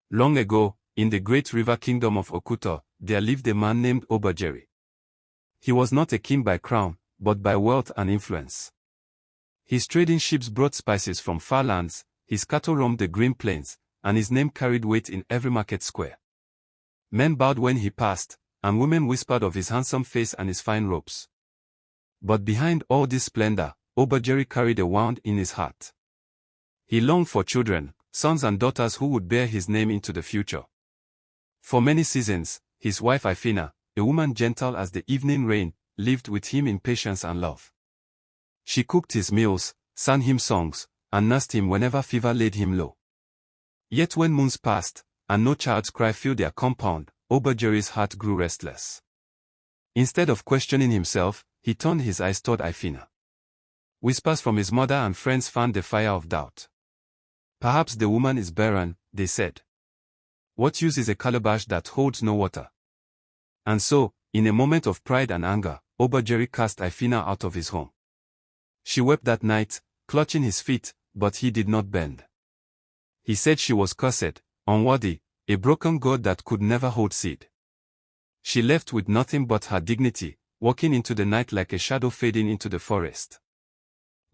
Long ago, in the great river kingdom of Okuto, there lived a man named Obajeri. He was not a king by crown, but by wealth and influence. His trading ships brought spices from far lands, his cattle roamed the green plains, and his name carried weight in every market square. Men bowed when he passed, and women whispered of his handsome face and his fine robes. But behind all this splendor, Obajeri carried a wound in his heart. He longed for children, sons and daughters who would bear his name into the future. For many seasons, his wife Ifina, a woman gentle as the evening rain, lived with him in patience and love. She cooked his meals, sang him songs, and nursed him whenever fever laid him low. Yet when moons passed, and no child's cry filled their compound, Obajeri's heart grew restless. Instead of questioning himself, he turned his eyes toward Ifina. Whispers from his mother and friends fanned the fire of doubt. Perhaps the woman is barren, they said. What use is a calabash that holds no water? And so, in a moment of pride and anger, Obajeri cast Ifina out of his home. She wept that night, clutching his feet, but he did not bend. He said she was cursed, unworthy, a broken god that could never hold seed. She left with nothing but her dignity, walking into the night like a shadow fading into the forest.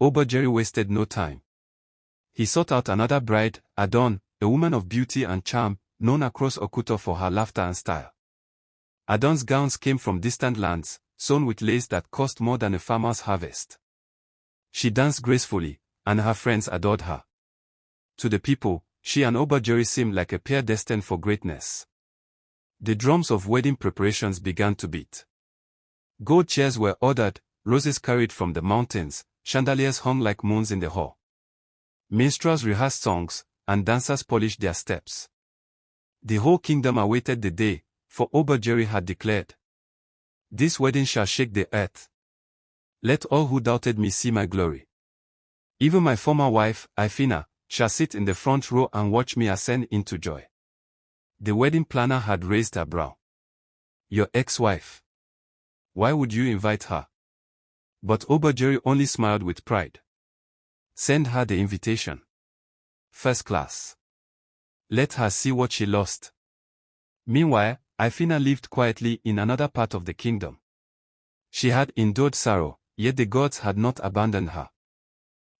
Obajeri wasted no time. He sought out another bride, Adon, a woman of beauty and charm, known across Okuto for her laughter and style. Adon's gowns came from distant lands, sewn with lace that cost more than a farmer's harvest. She danced gracefully, and her friends adored her. To the people, she and Obajeri seemed like a pair destined for greatness. The drums of wedding preparations began to beat. Gold chairs were ordered, roses carried from the mountains, chandeliers hung like moons in the hall. Minstrels rehearsed songs, and dancers polished their steps. The whole kingdom awaited the day, for Obajeri had declared, "This wedding shall shake the earth. Let all who doubted me see my glory. Even my former wife, Ifina, shall sit in the front row and watch me ascend into joy." The wedding planner had raised her brow. "Your ex-wife. Why would you invite her?" But Obajeri only smiled with pride. "Send her the invitation. First class. Let her see what she lost." Meanwhile, Ifina lived quietly in another part of the kingdom. She had endured sorrow, yet the gods had not abandoned her.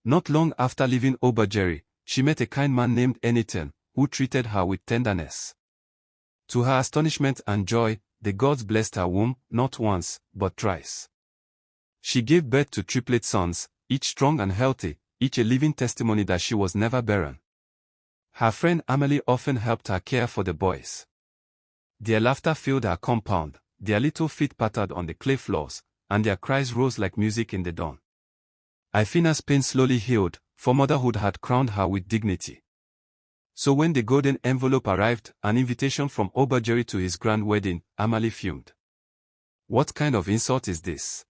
Not long after leaving Obajeri, she met a kind man named Eniton, who treated her with tenderness. To her astonishment and joy, the gods blessed her womb, not once, but thrice. She gave birth to triplet sons, each strong and healthy, each a living testimony that she was never barren. Her friend Amelie often helped her care for the boys. Their laughter filled her compound, their little feet pattered on the clay floors, and their cries rose like music in the dawn. Ifina's pain slowly healed, for motherhood had crowned her with dignity. So when the golden envelope arrived, an invitation from Obajeri to his grand wedding, Amelie fumed. "What kind of insult is this?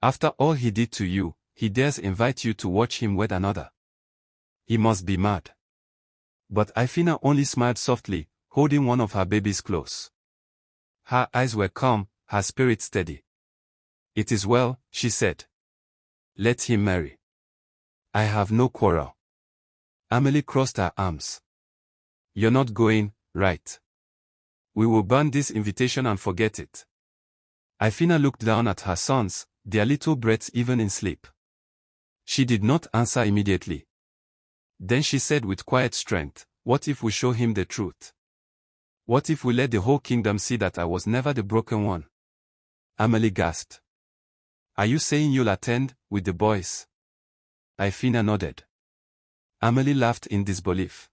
After all he did to you, he dares invite you to watch him wed another. He must be mad." But Ifina only smiled softly, holding one of her babies close. Her eyes were calm, her spirit steady. "It is well," she said. "Let him marry. I have no quarrel." Amelie crossed her arms. "You're not going, right? We will burn this invitation and forget it." Ifina looked down at her sons, their little breaths even in sleep. She did not answer immediately. Then she said with quiet strength, "What if we show him the truth? What if we let the whole kingdom see that I was never the broken one?" Amelie gasped. "Are you saying you'll attend, with the boys?" Ifina nodded. Amelie laughed in disbelief.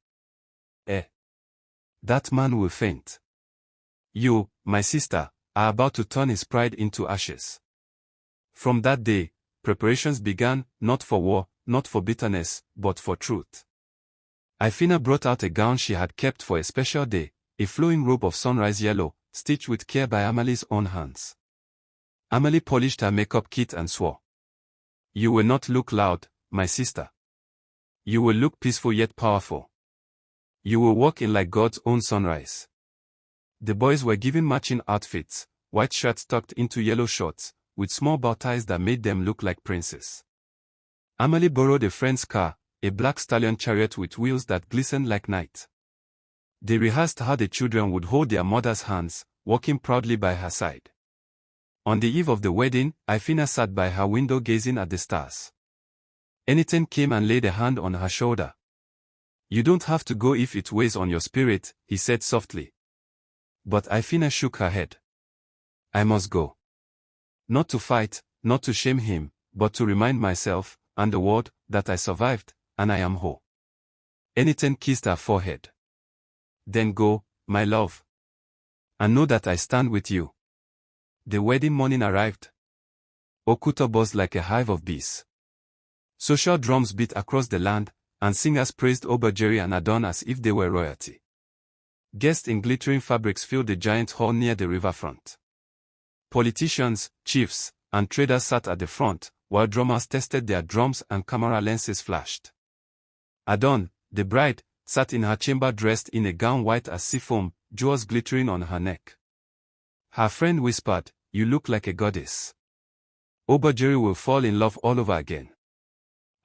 That man will faint. You, my sister, are about to turn his pride into ashes." From that day, preparations began, not for war, not for bitterness, but for truth. Ifina brought out a gown she had kept for a special day, a flowing robe of sunrise yellow, stitched with care by Amelie's own hands. Amelie polished her makeup kit and swore, "You will not look loud, my sister. You will look peaceful yet powerful. You will walk in like God's own sunrise." The boys were given matching outfits, white shirts tucked into yellow shorts, with small bow ties that made them look like princes. Amelie borrowed a friend's car, a black stallion chariot with wheels that glistened like night. They rehearsed how the children would hold their mother's hands, walking proudly by her side. On the eve of the wedding, Ifina sat by her window gazing at the stars. Enitan came and laid a hand on her shoulder. "You don't have to go if it weighs on your spirit," he said softly. But Ifina shook her head. "I must go. Not to fight, not to shame him, but to remind myself, and the world, that I survived, and I am whole." Enitan kissed her forehead. "Then go, my love. And know that I stand with you." The wedding morning arrived. Okuto buzzed like a hive of bees. Social drums beat across the land, and singers praised Obajeri and Adon as if they were royalty. Guests in glittering fabrics filled the giant hall near the riverfront. Politicians, chiefs, and traders sat at the front, while drummers tested their drums and camera lenses flashed. Adon, the bride, sat in her chamber dressed in a gown white as sea foam, jewels glittering on her neck. Her friend whispered, "You look like a goddess. Obajeri will fall in love all over again."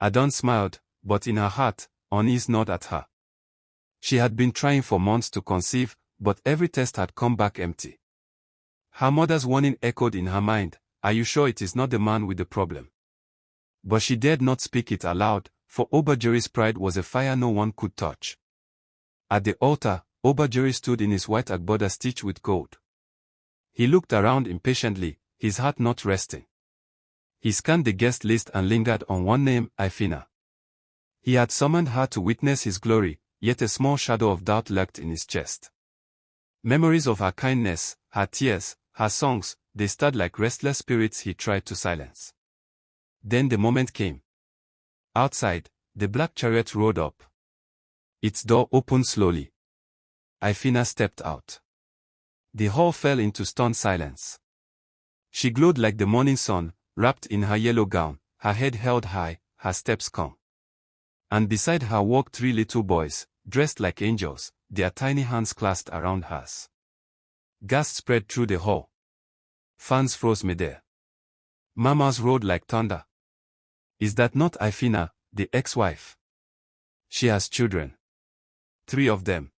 Adon smiled, but in her heart, unease gnawed at her. She had been trying for months to conceive, but every test had come back empty. Her mother's warning echoed in her mind, "Are you sure it is not the man with the problem?" But she dared not speak it aloud, for Obajeri's pride was a fire no one could touch. At the altar, Obajeri stood in his white agbada stitched with gold. He looked around impatiently, his heart not resting. He scanned the guest list and lingered on one name, Ifina. He had summoned her to witness his glory, yet a small shadow of doubt lurked in his chest. Memories of her kindness, her tears, her songs, they stirred like restless spirits he tried to silence. Then the moment came. Outside, the black chariot rolled up. Its door opened slowly. Ifina stepped out. The hall fell into stunned silence. She glowed like the morning sun, wrapped in her yellow gown, her head held high, her steps calm. And beside her walked 3 little boys, dressed like angels, their tiny hands clasped around hers. Gasps spread through the hall. Fans froze midair. Murmurs roared like thunder. Is that not Ifina, the ex-wife? She has children. 3 of them.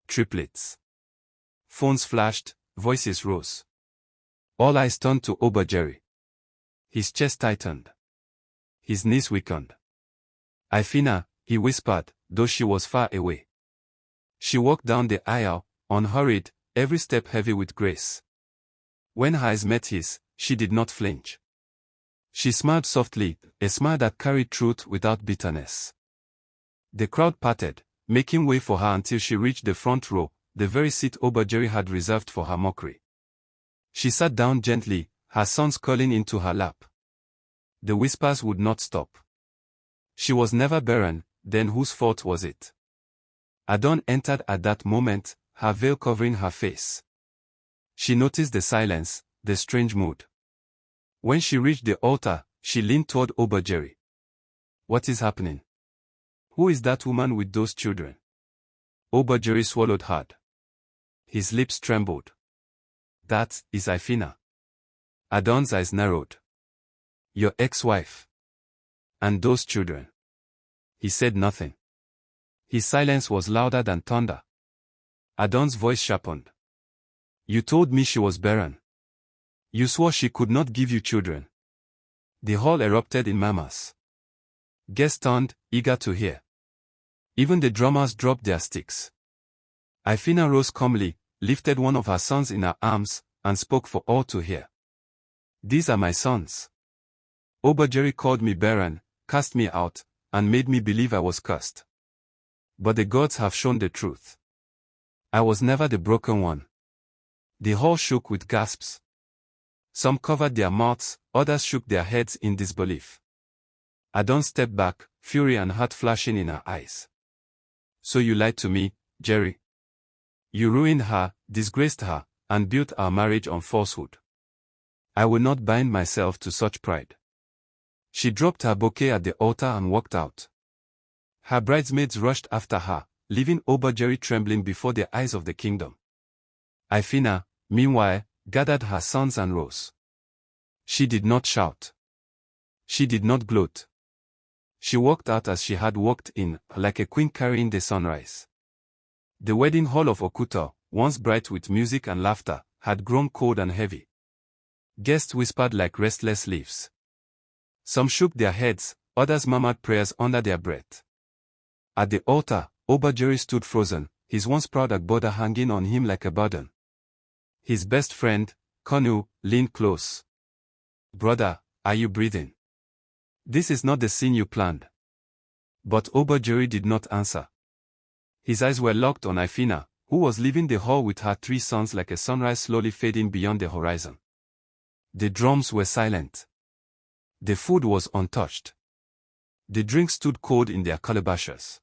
Triplets. Phones flashed, voices rose. All eyes turned to Obajeri. His chest tightened. His knees weakened. Ifina, he whispered, though she was far away. She walked down the aisle, unhurried, every step heavy with grace. When her eyes met his, she did not flinch. She smiled softly, a smile that carried truth without bitterness. The crowd parted, making way for her until she reached the front row, the very seat Obajeri had reserved for her mockery. She sat down gently, her sons curling into her lap. The whispers would not stop. She was never barren, then whose fault was it? Adon entered at that moment, her veil covering her face. She noticed the silence, the strange mood. When she reached the altar, she leaned toward Obajeri. What is happening? Who is that woman with those children? Obajeri swallowed hard. His lips trembled. That is Ifina. Adon's eyes narrowed. Your ex-wife. And those children. He said nothing. His silence was louder than thunder. Adon's voice sharpened. You told me she was barren. You swore she could not give you children. The hall erupted in murmurs. Guests turned, eager to hear. Even the drummers dropped their sticks. Ifina rose calmly, lifted one of her sons in her arms, and spoke for all to hear. These are my sons. Obajeri called me barren, cast me out, and made me believe I was cursed. But the gods have shown the truth. I was never the broken one. The hall shook with gasps. Some covered their mouths, others shook their heads in disbelief. Adon stepped back, fury and heart flashing in her eyes. So you lied to me, Jerry. You ruined her, disgraced her, and built our marriage on falsehood. I will not bind myself to such pride. She dropped her bouquet at the altar and walked out. Her bridesmaids rushed after her, leaving Obajeri trembling before the eyes of the kingdom. Ifina, meanwhile, gathered her sons and rose. She did not shout. She did not gloat. She walked out as she had walked in, like a queen carrying the sunrise. The wedding hall of Okuto, once bright with music and laughter, had grown cold and heavy. Guests whispered like restless leaves. Some shook their heads, others murmured prayers under their breath. At the altar, Obajiri stood frozen, his once proud Agboda hanging on him like a burden. His best friend, Konu, leaned close. "Brother, are you breathing? This is not the scene you planned." But Obajiri did not answer. His eyes were locked on Ifina, who was leaving the hall with her 3 sons like a sunrise slowly fading beyond the horizon. The drums were silent. The food was untouched. The drinks stood cold in their calabashes.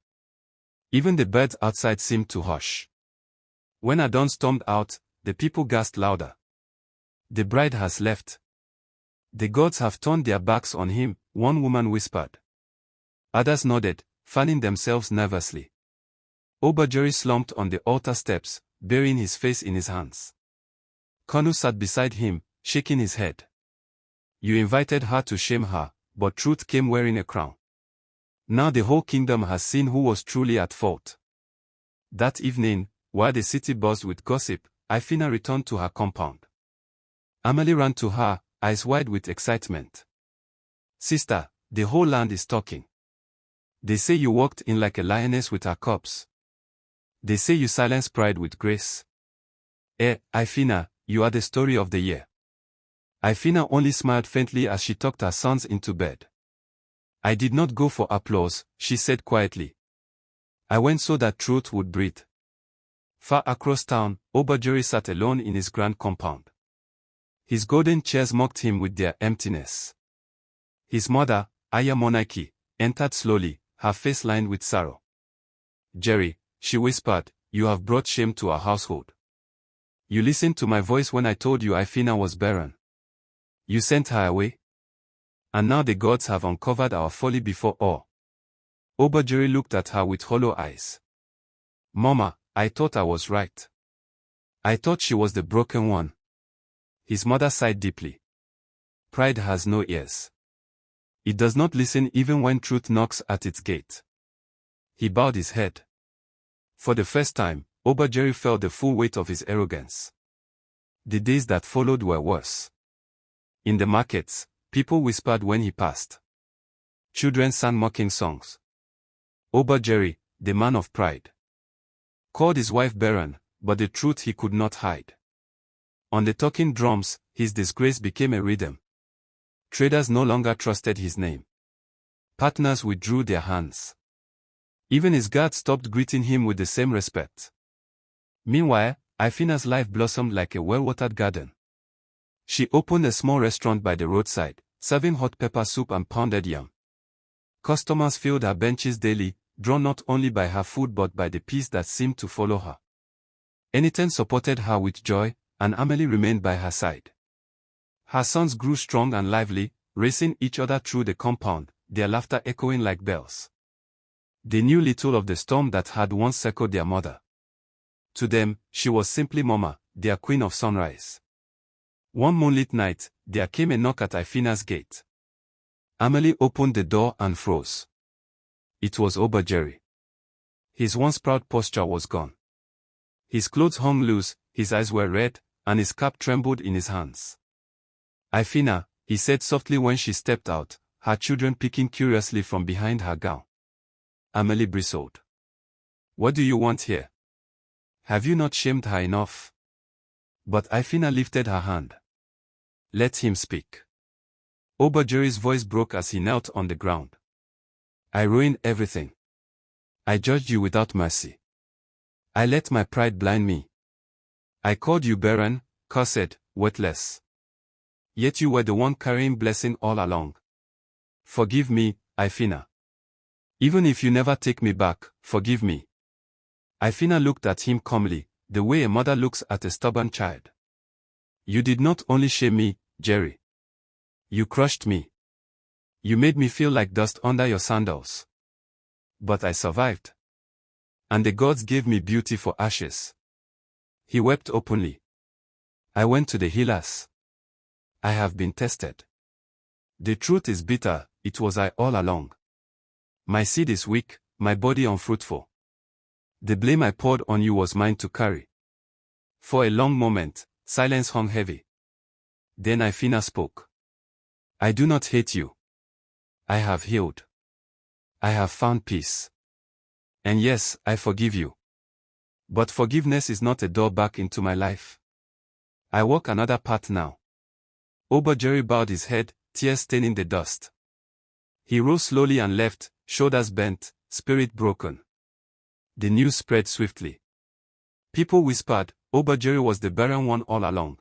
Even the birds outside seemed to hush. When Adon stormed out, the people gasped louder. "The bride has left. The gods have turned their backs on him," one woman whispered. Others nodded, fanning themselves nervously. Obajiri slumped on the altar steps, burying his face in his hands. Konu sat beside him, shaking his head. "You invited her to shame her, but truth came wearing a crown. Now the whole kingdom has seen who was truly at fault." That evening, while the city buzzed with gossip, Ifina returned to her compound. Emily ran to her, eyes wide with excitement. "Sister, the whole land is talking. They say you walked in like a lioness with her cubs. They say you silenced pride with grace. Ifina, you are the story of the year." Ifina only smiled faintly as she tucked her sons into bed. "I did not go for applause," she said quietly. "I went so that truth would breathe." Far across town, Obajiri sat alone in his grand compound. His golden chairs mocked him with their emptiness. His mother, Aya Monarchy, entered slowly, her face lined with sorrow. "Jerry," she whispered, "you have brought shame to our household. You listened to my voice when I told you Ifina was barren. You sent her away. And now the gods have uncovered our folly before all." Obajiri looked at her with hollow eyes. "Mama, I thought I was right. I thought she was the broken one." His mother sighed deeply. "Pride has no ears. It does not listen even when truth knocks at its gate." He bowed his head. For the first time, Obajiri felt the full weight of his arrogance. The days that followed were worse. In the markets, people whispered when he passed. Children sang mocking songs. Obajiri, the man of pride, called his wife barren, but the truth he could not hide. On the talking drums, his disgrace became a rhythm. Traders no longer trusted his name. Partners withdrew their hands. Even his guards stopped greeting him with the same respect. Meanwhile, Ifina's life blossomed like a well-watered garden. She opened a small restaurant by the roadside, serving hot pepper soup and pounded yam. Customers filled her benches daily, drawn not only by her food but by the peace that seemed to follow her. Enitan supported her with joy, and Amelie remained by her side. Her sons grew strong and lively, racing each other through the compound, their laughter echoing like bells. They knew little of the storm that had once circled their mother. To them, she was simply Mama, their queen of sunrise. One moonlit night, there came a knock at Ifina's gate. Amelie opened the door and froze. It was Obajiri. His once proud posture was gone. His clothes hung loose, his eyes were red, and his cap trembled in his hands. "Ifina," he said softly when she stepped out, her children peeking curiously from behind her gown. Amelie bristled. "What do you want here? Have you not shamed her enough?" But Ifina lifted her hand. "Let him speak." Obajiri's voice broke as he knelt on the ground. "I ruined everything. I judged you without mercy. I let my pride blind me. I called you barren, cursed, worthless. Yet you were the one carrying blessing all along. Forgive me, Ifina. Even if you never take me back, forgive me." Ifina looked at him calmly, the way a mother looks at a stubborn child. "You did not only shame me, Jerry. You crushed me. You made me feel like dust under your sandals. But I survived. And the gods gave me beauty for ashes." He wept openly. "I went to the healers. I have been tested. The truth is bitter, it was I all along. My seed is weak, my body unfruitful. The blame I poured on you was mine to carry. For a long moment, silence hung heavy. Then Ifina spoke. I do not hate you. I have healed. I have found peace. And yes, I forgive you. But forgiveness is not a door back into my life. I walk another path now. Obajeri bowed his head, tears staining the dust. He rose slowly and left, shoulders bent, spirit broken. The news spread swiftly. People whispered, Obajeri was the barren one all along.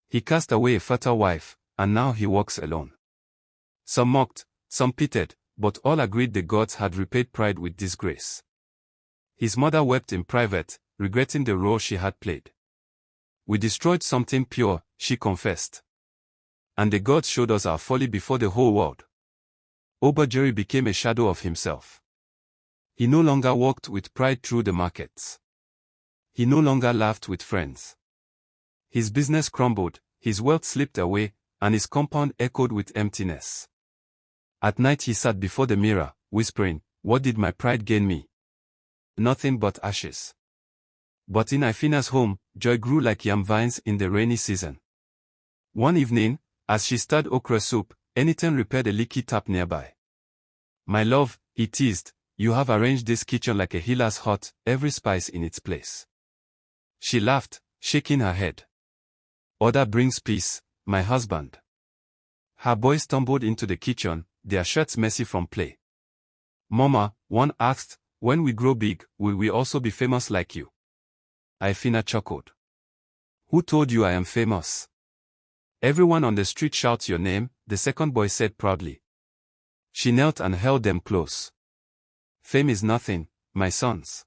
He cast away a fertile wife, and now he walks alone. Some mocked, some pitied, but all agreed the gods had repaid pride with disgrace. His mother wept in private, regretting the role she had played. We destroyed something pure, she confessed. And the gods showed us our folly before the whole world. Obajeri became a shadow of himself. He no longer walked with pride through the markets. He no longer laughed with friends. His business crumbled, his wealth slipped away, and his compound echoed with emptiness. At night he sat before the mirror, whispering, what did my pride gain me? Nothing but ashes. But in Ifina's home, joy grew like yam vines in the rainy season. One evening, as she stirred okra soup, Enitan repaired a leaky tap nearby. My love, he teased, you have arranged this kitchen like a healer's hut, every spice in its place. She laughed, shaking her head. Order brings peace, my husband. Her boys stumbled into the kitchen, their shirts messy from play. Mama, one asked, when we grow big, will we also be famous like you? Ifina chuckled. Who told you I am famous? Everyone on the street shouts your name, the second boy said proudly. She knelt and held them close. Fame is nothing, my sons.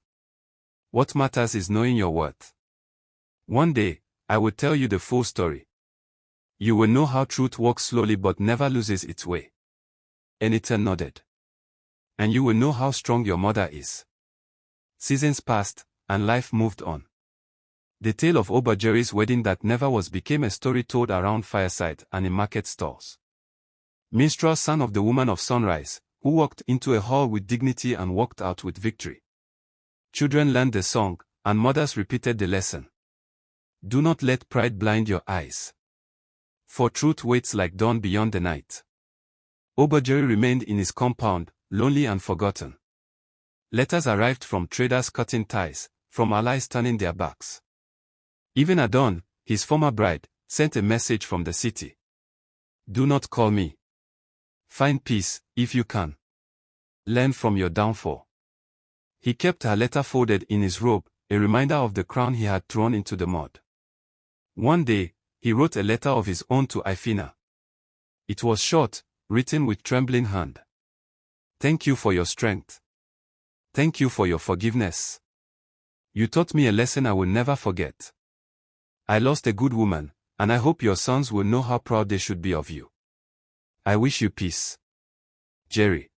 What matters is knowing your worth. One day, I will tell you the full story. You will know how truth walks slowly but never loses its way. Enitan nodded. And you will know how strong your mother is. Seasons passed, and life moved on. The tale of Obajeri's wedding that never was became a story told around fireside and in market stalls. Minstrel son of the woman of sunrise, who walked into a hall with dignity and walked out with victory. Children learned the song, and mothers repeated the lesson. Do not let pride blind your eyes. For truth waits like dawn beyond the night. Obajeri remained in his compound, lonely and forgotten. Letters arrived from traders cutting ties, from allies turning their backs. Even at dawn, his former bride, sent a message from the city. Do not call me. Find peace, if you can. Learn from your downfall. He kept her letter folded in his robe, a reminder of the crown he had thrown into the mud. One day, he wrote a letter of his own to Ifina. It was short, written with trembling hand. Thank you for your strength. Thank you for your forgiveness. You taught me a lesson I will never forget. I lost a good woman, and I hope your sons will know how proud they should be of you. I wish you peace. Jerry.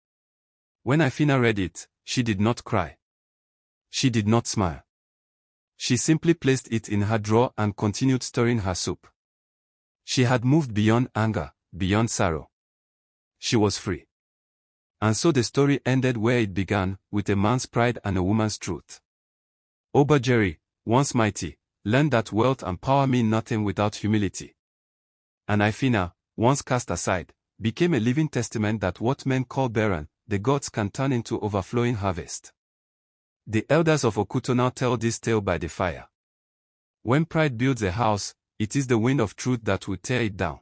When Ifina read it, she did not cry. She did not smile. She simply placed it in her drawer and continued stirring her soup. She had moved beyond anger, beyond sorrow. She was free. And so the story ended where it began, with a man's pride and a woman's truth. Obajeri, once mighty, learned that wealth and power mean nothing without humility. And Ifina, once cast aside, became a living testament that what men call barren, the gods can turn into overflowing harvest. The elders of Okuto now tell this tale by the fire. When pride builds a house, it is the wind of truth that will tear it down.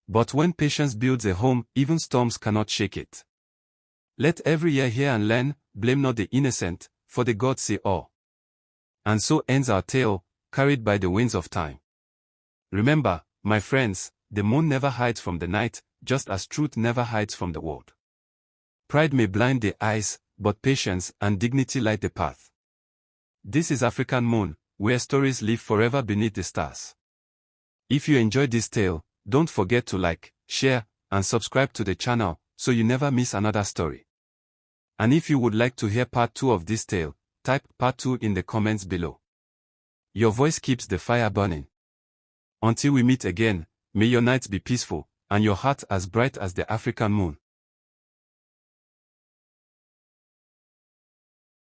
But when patience builds a home, even storms cannot shake it. Let every year hear and learn, blame not the innocent, for the gods see all. And so ends our tale, carried by the winds of time. Remember, my friends, the moon never hides from the night, just as truth never hides from the world. Pride may blind the eyes, but patience and dignity light the path. This is African Moon, where stories live forever beneath the stars. If you enjoyed this tale, don't forget to like, share, and subscribe to the channel, so you never miss another story. And if you would like to hear part 2 of this tale, type part 2 in the comments below. Your voice keeps the fire burning. Until we meet again, may your nights be peaceful, and your heart as bright as the African moon.